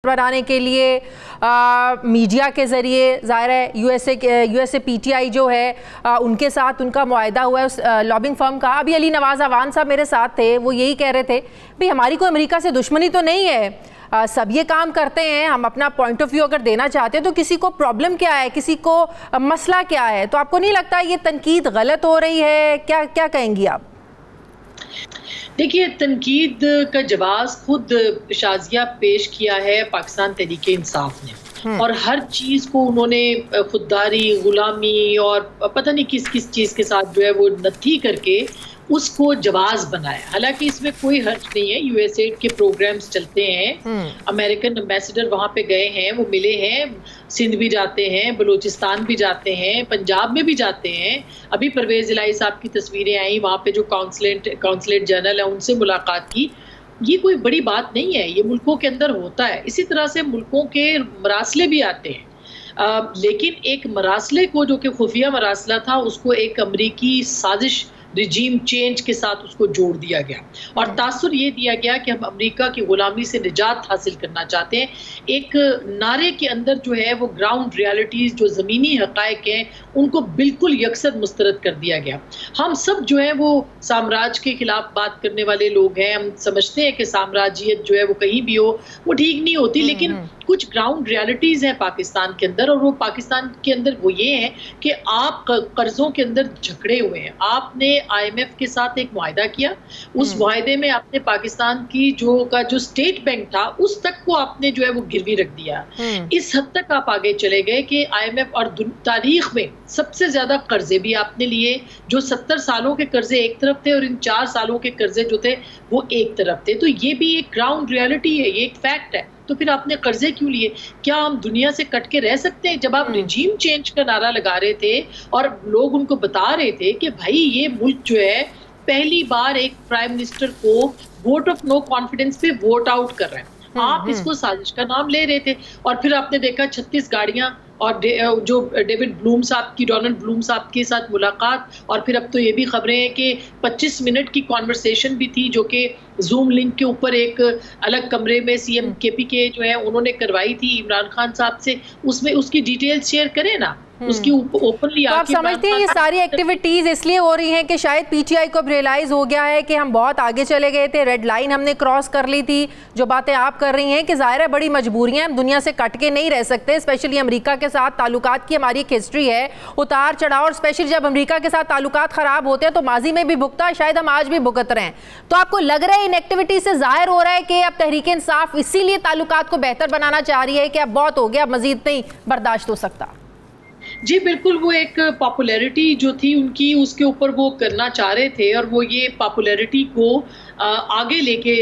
बनाने के लिए मीडिया के ज़रिए ज़ाहिर है यूएसए पीटीआई जो है उनके साथ उनका मुआहदा हुआ है उस लॉबिंग फर्म का। अभी अली नवाज़ अवान साहब मेरे साथ थे, वो यही कह रहे थे भाई हमारी कोई अमेरिका से दुश्मनी तो नहीं है, सब ये काम करते हैं, हम अपना पॉइंट ऑफ व्यू अगर देना चाहते हैं तो किसी को प्रॉब्लम क्या है, किसी को मसला क्या है। तो आपको नहीं लगता ये तनकीद गलत हो रही है? क्या क्या कहेंगी आप? देखिए, तनकीद का जवाब खुद शाजिया पेश किया है पाकिस्तान तहरीक इंसाफ ने, और हर चीज को उन्होंने खुददारी, गुलामी और पता नहीं किस किस चीज के साथ जो है वो नथी करके उसको जवाज बनाया। हालांकि इसमें कोई हर्ज नहीं है, यूएसएड के प्रोग्राम्स चलते हैं, अमेरिकन एम्बेसडर वहां पे गए हैं, वो मिले हैं, सिंध भी जाते हैं, बलूचिस्तान भी जाते हैं, पंजाब में भी जाते हैं। अभी परवेज इलाही साहब की तस्वीरें आई, वहाँ पे जो काउंसलेट जनरल है उनसे मुलाकात की। ये कोई बड़ी बात नहीं है, ये मुल्कों के अंदर होता है। इसी तरह से मुल्कों के मरासले भी आते हैं, लेकिन एक मरासले को जो कि खुफिया मरासला था उसको एक अमरीकी साजिश रिजीम चेंज के साथ उसको जोड़ दिया गया और तासुर ये दिया गया कि हम अमेरिका की गुलामी से निजात हासिल करना चाहते हैं। एक नारे के अंदर जो है वो ग्राउंड रियलिटीज़, जो ज़मीनी हक़ाइक़ हैं, उनको बिल्कुल यकसर मुस्तरद कर दिया गया। हम सब जो है वो साम्राज्य के खिलाफ बात करने वाले लोग हैं, हम समझते हैं कि साम्राज्यियत जो है वो कहीं भी हो वो ठीक नहीं होती, लेकिन कुछ ग्राउंड रियलिटीज़ हैं पाकिस्तान के अंदर, और वो पाकिस्तान के अंदर वो ये है कि आप कर्ज़ों के अंदर झगड़े हुए हैं। आपने IMF के साथ एक मुआहदा किया, उस मुआहदे में आपने पाकिस्तान की जो स्टेट बैंक था उस तक को आपने जो है वो गिरवी रख दिया। इस हद तक आप आगे चले गए कि IMF और तारीख में सबसे ज्यादा कर्जे भी आपने लिए, जो 70 सालों के कर्जे एक तरफ थे और इन 4 सालों के कर्जे जो थे वो एक तरफ थे। तो ये भी एक ग्राउंड रियलिटी है, ये एक फैक्ट है। तो फिर आपने कर्जे क्यों लिए? क्या हम दुनिया से कट के रह सकते हैं? जब आप रिजीम चेंज का नारा लगा रहे थे और लोग उनको बता रहे थे कि भाई ये मुल्क जो है पहली बार एक प्राइम मिनिस्टर को वोट ऑफ नो कॉन्फिडेंस पे वोट आउट कर रहे हैं, आप इसको साजिश का नाम ले रहे थे। और फिर आपने देखा 36 गाड़ियां और जो डेविड ब्लूम साहब की, डोनाल्ड ब्लूम साहब के साथ मुलाकात, और फिर अब तो ये भी खबरें हैं कि 25 मिनट की कॉन्वर्सेशन भी थी जो कि जूम लिंक के ऊपर एक अलग कमरे में CM KPK जो है उन्होंने करवाई थी इमरान खान साहब से। उसमें उसकी डिटेल्स शेयर करें ना, उसकी ओपनली। तो आप समझते हैं ये सारी एक्टिविटीज इसलिए हो रही हैं कि शायद PTI को रियलाइज हो गया है कि हम बहुत आगे चले गए थे, रेड लाइन हमने क्रॉस कर ली थी। जो बातें आप कर रही हैं कि ज़ाहिर है बड़ी मजबूरियां, हम दुनिया से कट के नहीं रह सकते, स्पेशली अमेरिका के साथ ताल्लुकात की हमारी एक हिस्ट्री है, उतार चढ़ाव, और स्पेशली जब अमेरिका के साथ ताल्लुकात खराब होते हैं तो माजी में भी भुगता, शायद हम आज भी भुगत रहे हैं। तो आपको लग रहा है इन एक्टिविटी से जाहिर हो रहा है कि अब तहरीक इंसाफ इसीलिए ताल्लुकात को बेहतर बनाना चाह रही है कि अब बहुत हो गया, अब मजीद नहीं बर्दाश्त हो सकता? जी बिल्कुल, वो एक पॉपुलैरिटी जो थी उनकी, उसके ऊपर वो करना चाह रहे थे, और वो ये पॉपुलैरिटी को आगे लेके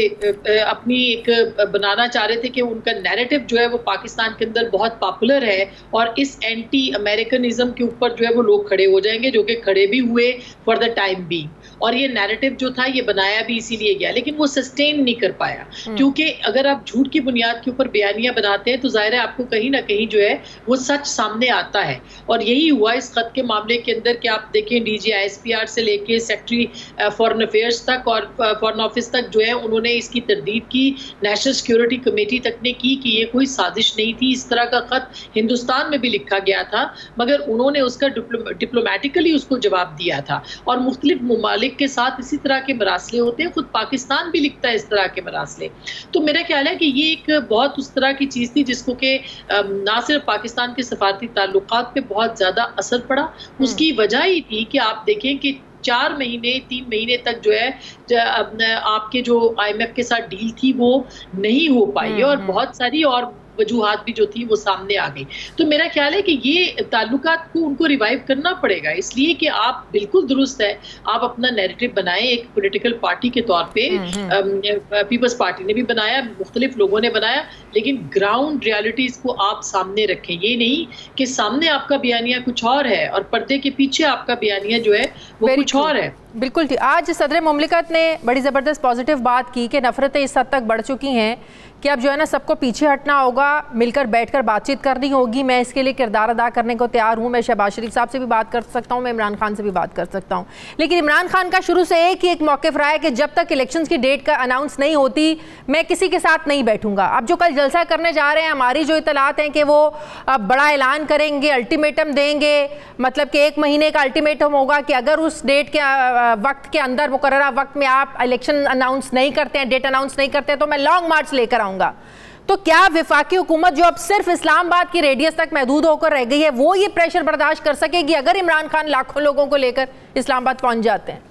अपनी एक बनाना चाह रहे थे कि उनका नैरेटिव जो है वो पाकिस्तान के अंदर बहुत पॉपुलर है, और इस एंटी अमेरिकनिज्म के ऊपर जो है वो लोग खड़े हो जाएंगे, जो कि खड़े भी हुए फॉर द टाइम बीइंग। और ये नैरेटिव जो था ये बनाया भी इसीलिए गया, लेकिन वो सस्टेन नहीं कर पाया, क्योंकि अगर आप झूठ की बुनियाद के ऊपर बयानियां बनाते हैं तो जाहिर है आपको कहीं ना कहीं जो है वो सच सामने आता है। और यही हुआ इस खत के मामले के अंदर कि आप देखें DG ISPR से लेके सेक्रेटरी फॉरेन अफेयर्स तक और फॉरेन ऑफिस तक जो है उन्होंने इसकी तरदीद की, नेशनल सिक्योरिटी कमेटी तक ने की कि ये कोई साजिश नहीं थी। इस तरह का खत हिंदुस्तान में भी लिखा गया था, मगर उन्होंने उसका डिप्लोमेटिकली उसको जवाब दिया था। और मुख्तलिफ ममालिक के साथ इसी तरह के मरासले होते हैं, खुद पाकिस्तान भी लिखता है इस तरह के मरासले। तो मेरा ख्याल है कि ये एक बहुत उस तरह की चीज़ थी जिसको कि ना सिर्फ पाकिस्तान के सफारती ताल्लुकात पे बहुत ज़्यादा असर पड़ा। उसकी वजह ही थी कि आप देखें कि 3 महीने तक जो है आपके जो IMF के साथ डील थी वो नहीं हो पाई, और बहुत सारी और वजूहात भी जो थी वो सामने आ गई। तो मेरा ख्याल है कि ये ताल्लुकात को उनको रिवाइव करना पड़ेगा, इसलिए कि आप बिल्कुल दुरुस्त है, आप अपना नैरेटिव बनाएं एक पॉलिटिकल पार्टी के तौर पे। पीपल्स पार्टी ने भी बनाया, मुख्तलिफ लोगों ने बनाया, लेकिन ग्राउंड रियलिटीज को आप सामने रखें। ये नहीं कि सामने आपका बयानिया कुछ और है और पर्दे के पीछे आपका बयानिया जो है वो कुछ और है। बिल्कुल ठीक। आज सदर मुमलिकत ने बड़ी ज़बरदस्त पॉजिटिव बात की कि नफ़रतें इस हद तक बढ़ चुकी हैं कि अब जो है ना सबको पीछे हटना होगा, मिलकर बैठकर बातचीत करनी होगी। मैं इसके लिए किरदार अदा करने को तैयार हूँ। मैं शहबाज शरीफ साहब से भी बात कर सकता हूँ, मैं इमरान खान से भी बात कर सकता हूँ, लेकिन इमरान खान का शुरू से एक मौक़िफ़ रहा है कि जब तक इलेक्शंस की डेट का अनाउंस नहीं होती मैं किसी के साथ नहीं बैठूंगा। अब जो कल जलसा करने जा रहे हैं, हमारी जो इतलात हैं कि वो अब बड़ा ऐलान करेंगे, अल्टीमेटम देंगे, मतलब कि 1 महीने का अल्टीमेटम होगा कि अगर उस डेट के वक्त के अंदर, मुकर्ररा वक्त में आप इलेक्शन अनाउंस नहीं करते हैं, डेट अनाउंस नहीं करते हैं, तो मैं लॉन्ग मार्च लेकर आऊंगा। तो क्या वफाकी हुकूमत जो अब सिर्फ इस्लामाबाद की रेडियस तक महदूद होकर रह गई है, वो ये प्रेशर बर्दाश्त कर सकेगी अगर इमरान खान लाखों लोगों को लेकर इस्लामाबाद पहुंच जाते हैं?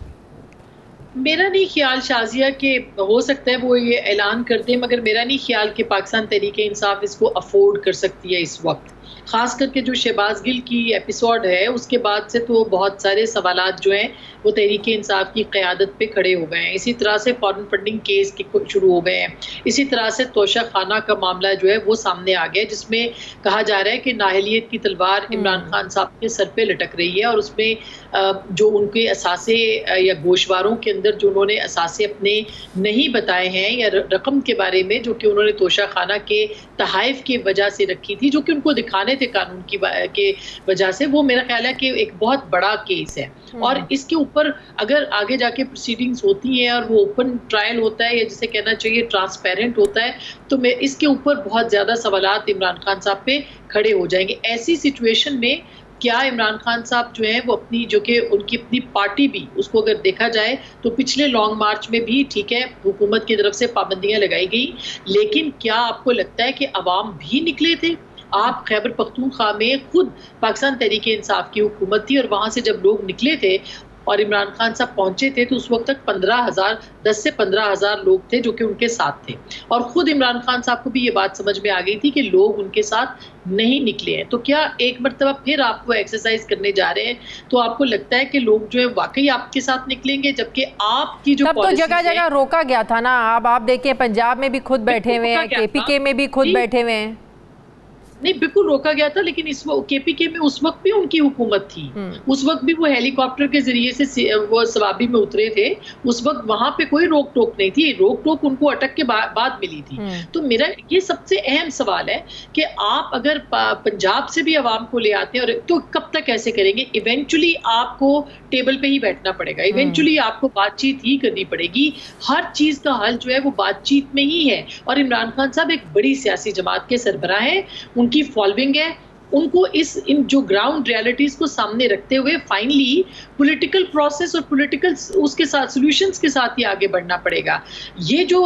मेरा नहीं ख्याल शाजिया के हो सकता है वो ये ऐलान कर दें, मगर मेरा नहीं ख्याल कि पाकिस्तान तहरीक इंसाफ इसको अफोर्ड कर सकती है इस वक्त। ख़ास करके जो शहबाज गिल की एपिसोड है उसके बाद से तो बहुत सारे सवालात जो हैं वो तहरीक इंसाफ की क़यादत पे खड़े हो गए हैं। इसी तरह से फॉरेन फंडिंग केस के शुरू हो गए हैं। इसी तरह से तोशा खाना का मामला जो है वो सामने आ गया, जिसमें कहा जा रहा है कि नाहलियत की तलवार इमरान खान साहब के सर पे लटक रही है और उसमें जो उनके असासे या गोशवारों के अंदर जो उन्होंने असासे अपने नहीं बताए हैं या रकम के बारे में जो कि उन्होंने तोशा खाना के तहाइफ की वजह से रखी थी, जो कि उनको दिखाने थे कानून की के वजह से, वो मेरा ख्याल है कि एक बहुत बड़ा केस है। और इसके ऊपर अगर आगे जाके प्रोसीडिंग्स होती हैं और वो ओपन ट्रायल होता है या जिसे कहना चाहिए ट्रांसपेरेंट होता है, तो मैं इसके ऊपर बहुत ज़्यादा सवालात इमरान खान साहब पे खड़े हो जाएंगे। ऐसी सिचुएशन में क्या इमरान खान साहब जो है वो अपनी, जो कि उनकी अपनी पार्टी भी, उसको अगर देखा जाए तो पिछले लॉन्ग मार्च में भी ठीक है हुकूमत की तरफ से पाबंदियां लगाई गई, लेकिन क्या आपको लगता है कि अवाम भी निकले थे? आप खैबर पख्तूनख्वा में खुद पाकिस्तान तहरीक इंसाफ की हुकूमत थी और वहाँ से जब लोग निकले थे और इमरान खान साहब पहुंचे थे तो उस वक्त तक 10 से 15,000 लोग थे जो कि उनके साथ थे। और ख़ुद इमरान खान साहब को भी ये बात समझ में आ गई थी कि लोग उनके साथ नहीं निकले हैं। तो क्या एक मरतबा फिर आप वो एक्सरसाइज करने जा रहे हैं तो आपको लगता है कि लोग जो है वाकई आपके साथ निकलेंगे? जबकि आपकी जो तब तो जगह जगह रोका गया था ना। अब आप देखिए पंजाब में भी खुद बैठे हुए हैं, KPK में भी खुद बैठे हुए हैं। नहीं, बिल्कुल रोका गया था, लेकिन इस KPK में उस वक्त भी उनकी हुकूमत थी। उस वक्त भी वो हेलीकॉप्टर के जरिए से वो सवाबी में उतरे थे। उस वक्त वहां पे कोई रोक टोक नहीं थी। रोक टोक उनको अटक के बाद मिली थी। तो मेरा ये सबसे अहम सवाल है कि आप अगर पंजाब से भी आवाम को ले आते हैं और तो कब तक ऐसे करेंगे? इवेंचुअली आपको टेबल पे ही बैठना पड़ेगा, इवेंचुअली आपको बातचीत ही करनी पड़ेगी। हर चीज का हल जो है वो बातचीत में ही है। और इमरान खान साहब एक बड़ी सियासी जमात के सरबराह हैं, उनकी फॉलोइंग है। उनको इन जो ग्राउंड रियलिटीज को सामने रखते हुए फाइनली पॉलिटिकल प्रोसेस और पॉलिटिकल उसके साथ सॉल्यूशंस के साथ ही आगे बढ़ना पड़ेगा। ये जो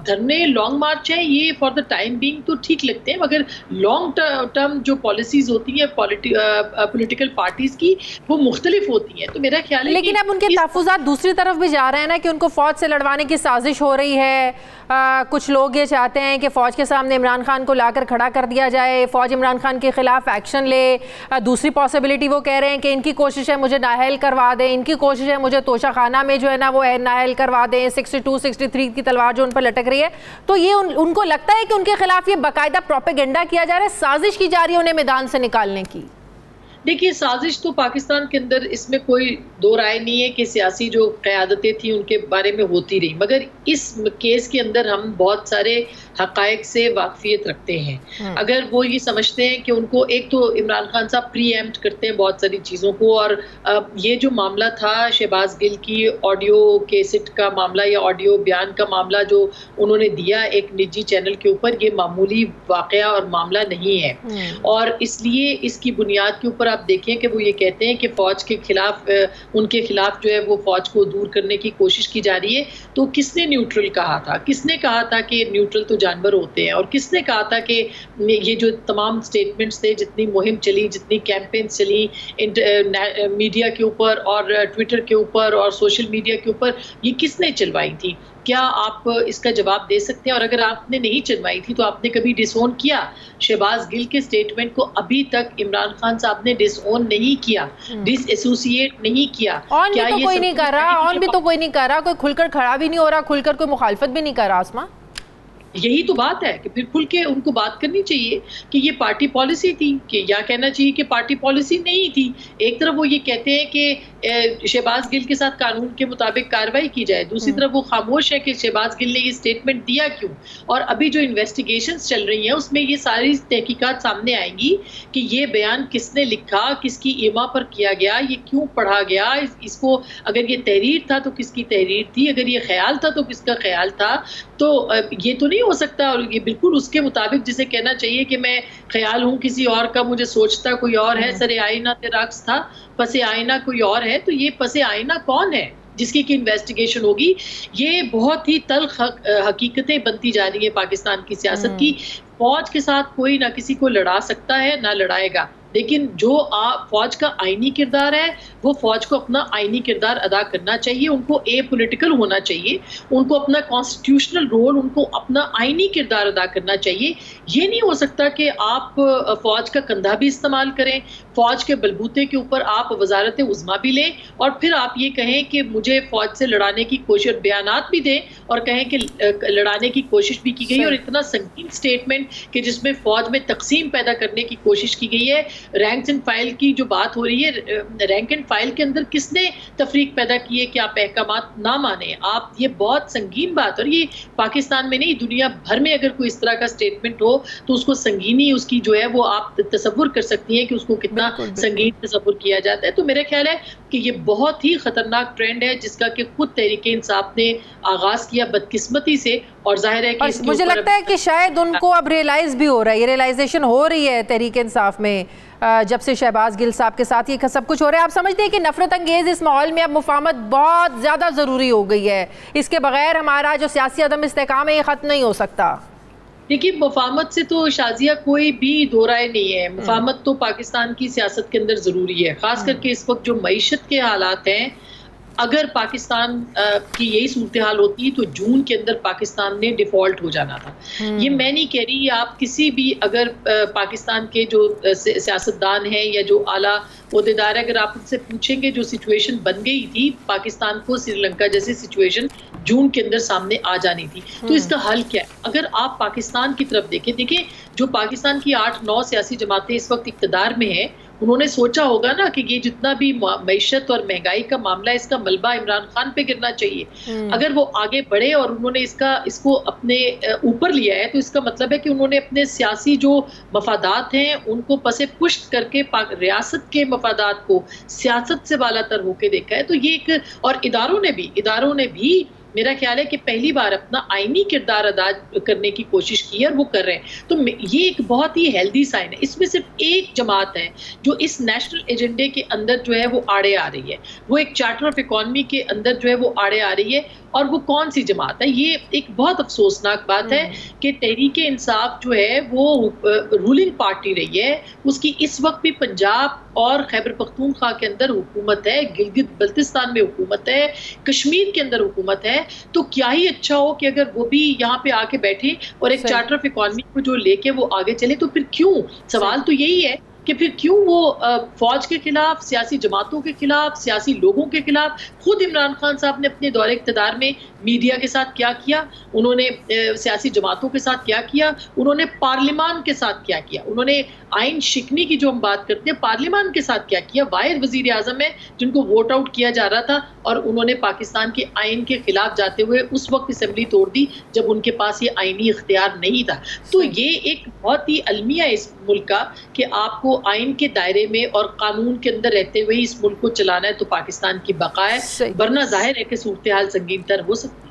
धरने लॉन्ग मार्च है ये फॉर द टाइम बीइंग तो ठीक लगते हैं, मगर लॉन्ग टर्म जो पॉलिसीज होती हैं पॉलिटिकल पार्टीज की वो मुख्तलिफ होती हैं। तो मेरा ख्याल है, लेकिन अब उनके तहफ़्फ़ुज़ात दूसरी तरफ भी जा रहे हैं ना कि उनको फौज से लड़वाने की साजिश हो रही है। कुछ लोग ये चाहते हैं कि फौज के सामने इमरान खान को लाकर खड़ा कर दिया जाए, फौज इमरान खान के खिलाफ एक्शन ले। दूसरी पॉसिबिलिटी वो कह रहे हैं कि इनकी कोशिश है मुझे नाअहल करवा दें, इनकी कोशिश है मुझे तोशा खाना में जो है ना वो नाअहल करवा दें, 62, 63 की तलवार जो उन पर लटक रही है। तो ये उनको लगता है कि उनके खिलाफ ये बाकायदा प्रोपेगेंडा किया जा रहा है, साजिश की जा रही है उन्हें मैदान से निकालने की। देखिए, साजिश तो पाकिस्तान के अंदर इसमें कोई दो राय नहीं है कि सियासी जो क़यादतें थी उनके बारे में होती रही, मगर इस केस के अंदर हम बहुत सारे हक़ाइक़ से वाक़फ़ियत रखते हैं। अगर वो ये समझते हैं कि उनको, एक तो इमरान खान साहब प्रीएम्प्ट करते हैं बहुत सारी चीज़ों को, और ये जो मामला था शहबाज गिल की ऑडियो कैसेट का मामला या ऑडियो बयान का मामला जो उन्होंने दिया एक निजी चैनल के ऊपर, ये मामूली वाक़या और मामला नहीं है। और इसलिए इसकी बुनियाद के ऊपर आप देखें कि वो ये कहते हैं कि फ़ौज के खिलाफ, उनके खिलाफ जो है वो फ़ौज को दूर करने की कोशिश की जा रही है। तो किसने न्यूट्रल कहा था? किसने कहा था कि न्यूट्रल तो जानवर होते हैं? और किसने कहा था कि ये जो तमाम स्टेटमेंट्स थे, जितनी मुहिम चली, जितनी कैंपेन चली मीडिया के ऊपर और ट्विटर के ऊपर और सोशल मीडिया के ऊपर, ये किसने चलवाई थी? क्या आप इसका जवाब दे सकते हैं? और अगर आपने नहीं चलवाई थी तो आपने कभी डिसओन किया? शहबाज गिल के स्टेटमेंट को अभी तक इमरान खान साहब ने डिसओन नहीं किया, डिसएसोसिएट नहीं किया। क्या तो कोई नहीं कर रहा, ऑन भी तो कोई नहीं कर रहा, कोई खुलकर खड़ा भी नहीं हो रहा, खुलकर कोई मुखालफत भी नहीं कर रहा। आसमा, यही तो बात है कि फिर खुल के उनको बात करनी चाहिए कि ये पार्टी पॉलिसी थी, कि या कहना चाहिए कि पार्टी पॉलिसी नहीं थी। एक तरफ वो ये कहते हैं कि शहबाज गिल के साथ कानून के मुताबिक कार्रवाई की जाए, दूसरी तरफ वो खामोश है कि शहबाज गिल ने ये स्टेटमेंट दिया क्यों। और अभी जो इन्वेस्टिगेशंस चल रही हैं उसमें ये सारी तहकीकात सामने आएंगी कि ये बयान किसने लिखा, किसकी ईमा पर किया गया, ये क्यों पढ़ा गया, इसको अगर ये तहरीर था तो किसकी तहरीर थी, अगर ये ख्याल था तो किसका ख्याल था। तो ये तो नहीं हो सकता, और ये बिल्कुल उसके मुताबिक जिसे कहना चाहिए कि मैं ख्याल हूँ किसी और का, मुझे सोचता कोई और है, सरे आईना ते रक्स था, पसे आईना कोई और है। तो ये पसे आईना कौन है जिसकी की इन्वेस्टिगेशन होगी। ये बहुत ही तल्ख हकीकतें बनती जा रही है पाकिस्तान की सियासत की। फौज के साथ कोई ना किसी को लड़ा सकता है ना लड़ाएगा, लेकिन जो फौज का आईनी किरदार है वो फौज को अपना आईनी किरदार अदा करना चाहिए, उनको पॉलिटिकल होना चाहिए, उनको अपना कॉन्स्टिट्यूशनल रोल, उनको अपना आईनी किरदार अदा करना चाहिए। ये नहीं हो सकता कि आप फौज का कंधा भी इस्तेमाल करें, फौज के बलबूते के ऊपर आप वजारत उज़्मा भी लें और फिर आप ये कहें कि मुझे फौज से लड़ाने की कोशिश, बयानात भी दें और कहें कि लड़ाने की कोशिश भी की गई। और इतना संगीन स्टेटमेंट कि जिसमें फौज में तकसीम पैदा करने की कोशिश की गई है। रैंक एंड फाइल की जो बात हो रही है, रैंक एंड फाइल के अंदर किसने तफरीक पैदा की है कि आप अहकामात ना माने आप, ये बहुत संगीन बात। और ये पाकिस्तान में नहीं, दुनिया भर में अगर कोई इस तरह का स्टेटमेंट हो तो उसको संगीनी उसकी जो है वो आप तसव्वुर कर सकती हैं कि उसको कितना संगीन तसव्वुर किया जाता है। तो मेरा ख्याल है कि ये बहुत ही खतरनाक ट्रेंड है जिसका कि खुद तहरीक इंसाफ ने आगाज किया बदकिस्मती से। और जाहिर है कि मुझे लगता है कि शायद उनको अब रियलाइज भी हो रहा है, ये रियलाइजेशन हो रही है तहरीक इंसाफ में जब से शहबाज गिल साहब के साथ ये सब कुछ हो रहा है। आप समझते हैं कि नफरत अंगेज इस माहौल में अब मुफाहमत बहुत ज़्यादा ज़रूरी हो गई है, इसके बगैर हमारा जो सियासी अदम इस्तेकाम है ये ख़त्म नहीं हो सकता। देखिए, मुफाहमत से तो शाजिया कोई भी दो राय नहीं है। मुफाहमत तो पाकिस्तान की सियासत के अंदर ज़रूरी है, ख़ास करके इस वक्त जो मईशत के हालात हैं। अगर पाकिस्तान की यही सूरत हाल होती तो जून के अंदर पाकिस्तान ने डिफ़ॉल्ट हो जाना था। ये मैं नहीं कह रही, आप किसी भी अगर पाकिस्तान के जो सियासतदान हैं या जो आला ओहदेदार है, अगर आप उनसे पूछेंगे जो सिचुएशन बन गई थी पाकिस्तान को, श्रीलंका जैसी सिचुएशन जून के अंदर सामने आ जानी थी, तो इसका हल क्या है। अगर आप पाकिस्तान की तरफ देखें जो पाकिस्तान की 8-9 सियासी जमातें इस वक्त इक़्तिदार में हैं, उन्होंने सोचा होगा ना कि ये जितना भी मईशत और महंगाई का मामला है इसका मलबा इमरान खान पे गिरना चाहिए। अगर वो आगे बढ़े और उन्होंने इसको अपने ऊपर लिया है तो इसका मतलब है कि उन्होंने अपने सियासी जो मफादात हैं उनको पसे पुश्त करके रियासत के मफादात को सियासत से बालातर होके देखा है। तो ये एक, और इदारों ने भी मेरा ख्याल है कि पहली बार अपना आईनी किरदार अदा करने की कोशिश की है और वो कर रहे हैं। तो ये एक बहुत ही हेल्दी साइन है। इसमें सिर्फ एक जमात है जो इस नेशनल एजेंडे के अंदर जो है वो आड़े आ रही है, वो एक चार्टर ऑफ इकोनॉमी के अंदर जो है वो आड़े आ रही है। और वो कौन सी जमात है? ये एक बहुत अफसोसनाक बात है कि तहरीक इंसाफ जो है वो रूलिंग पार्टी रही है, उसकी इस वक्त भी पंजाब और खैबर पख्तूनख्वा के अंदर हुकूमत है, गिलगित बल्तिस्तान में हुकूमत है, कश्मीर के अंदर हुकूमत है। तो क्या ही अच्छा हो कि अगर वो भी यहाँ पे आके बैठे और एक चार्टर ऑफ इकोनॉमी को जो लेके वो आगे चले। तो फिर क्यों, सवाल तो यही है कि फिर क्यों वो फौज के खिलाफ, सियासी जमातों के खिलाफ, सियासी लोगों के खिलाफ। खुद इमरान खान साहब ने अपने दौरे इक़्तिदार में मीडिया के साथ क्या किया, उन्होंने सियासी जमातों के साथ क्या किया, उन्होंने पार्लिमान के साथ क्या किया, उन्होंने आइन शिकनी की जो हम बात करते हैं पार्लिमान के साथ क्या किया। वाहिद वजीर आजम है जिनको वोट आउट किया जा रहा था और उन्होंने पाकिस्तान के आइन के खिलाफ जाते हुए उस वक्त असम्बली तोड़ दी जब उनके पास ये आइनी इख्तियार नहीं था। तो ये एक बहुत ही अलमिया है इस मुल्क का कि आपको आइन के दायरे में और कानून के अंदर रहते हुए इस मुल्क को चलाना है तो पाकिस्तान की बका है, वरना जाहिर है कि सूरत हाल संगीन तर हो सकती है।